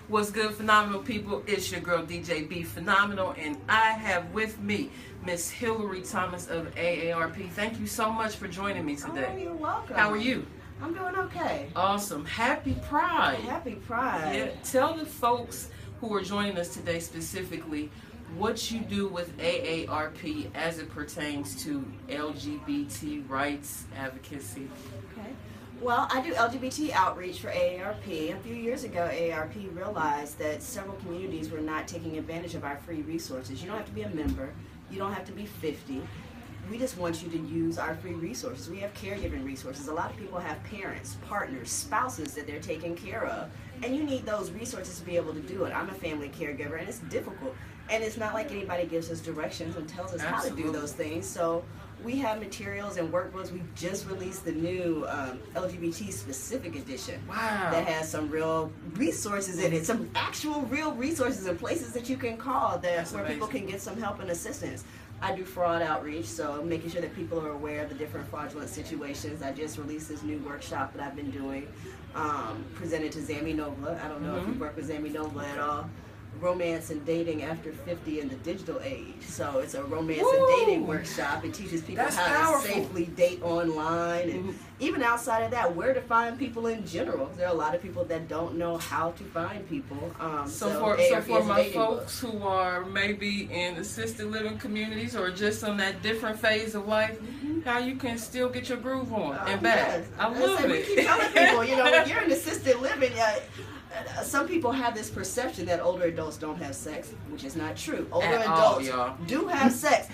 What's good, phenomenal people? It's your girl DJ BEPhenomenal, and I have with me Miss Hilary Thomas of AARP. Thank you so much for joining me today. Oh, you're welcome. How are you? I'm doing okay. Awesome. Happy Pride. Happy Pride. Yeah. Tell the folks who are joining us today specifically what you do with AARP as it pertains to LGBT rights advocacy. Okay. Well, I do LGBT outreach for AARP. A few years ago, AARP realized that several communities were not taking advantage of our free resources. You don't have to be a member. You don't have to be 50. We just want you to use our free resources. We have caregiving resources. A lot of people have parents, partners, spouses that they're taking care of, and you need those resources to be able to do it. I'm a family caregiver, and it's difficult. And it's not like anybody gives us directions and tells us how to do those things. So we have materials and workbooks. We just released the new LGBT specific edition. Wow. That has some real resources in it, some actual real resources and places that you can call where people can get some help and assistance. I do fraud outreach, so making sure that people are aware of the different fraudulent situations. I just released this new workshop that I've been doing, presented to Zammy Nova. I don't know if you work with Zammy Nova at all. Romance and dating after 50 in the digital age. So it's a romance and dating workshop. It teaches people how to safely date online, and even outside of that, where to find people in general. There are a lot of people that don't know how to find people. So for my folks who are maybe in assisted living communities or just on that different phase of life, how you can still get your groove on and back. Yes. I love it. We keep telling people, when you're in assisted living, some people have this perception that older adults don't have sex, which is not true. Older adults do have sex.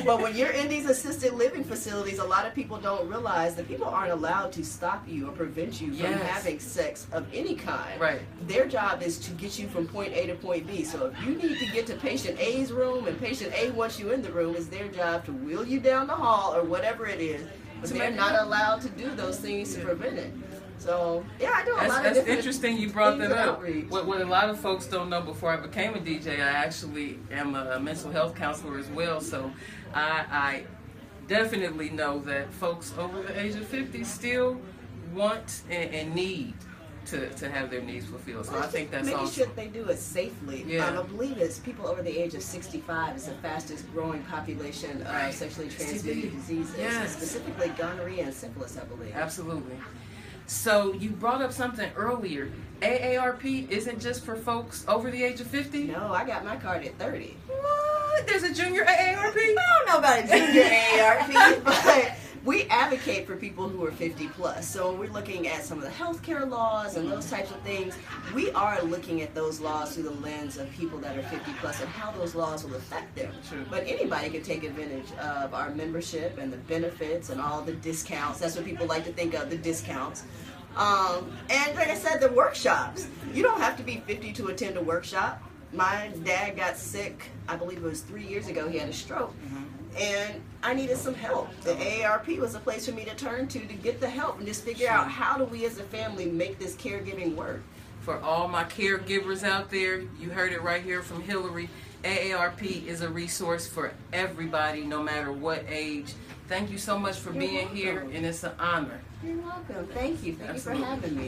But when you're in these assisted living facilities, a lot of people don't realize that people aren't allowed to stop you or prevent you from having sex of any kind. Right. Their job is to get you from point A to point B. So if you need to get to patient A's room and patient A wants you in the room, it's their job to wheel you down the hall or whatever it is. But they're not allowed to do those things to prevent it. So, yeah, I do a lot of different That's interesting you brought that up. Outreach. What a lot of folks don't know, before I became a DJ, I actually am a mental health counselor as well. So I definitely know that folks over the age of 50 still want and need to have their needs fulfilled. So I think that's making awesome. sure they do it safely. Yeah. I believe it's people over the age of 65 is the fastest growing population of sexually transmitted diseases, specifically gonorrhea and syphilis, I believe. Absolutely. So you brought up something earlier. AARP isn't just for folks over the age of 50? No, I got my card at 30. What? There's a junior AARP? I don't know about a junior AARP, but we advocate for people who are 50 plus. So when we're looking at some of the healthcare laws and those types of things, we are looking at those laws through the lens of people that are 50 plus and how those laws will affect them. True. But anybody can take advantage of our membership and the benefits and all the discounts. That's what people like to think of, the discounts. And like I said, the workshops. You don't have to be 50 to attend a workshop. My dad got sick, I believe it was 3 years ago. He had a stroke. And I needed some help. The AARP was a place for me to turn to get the help and just figure out how do we as a family make this caregiving work. For all my caregivers out there, you heard it right here from Hilary. AARP is a resource for everybody, no matter what age. Thank you so much for being here, and it's an honor. You're welcome. Thank you. Thank you for having me.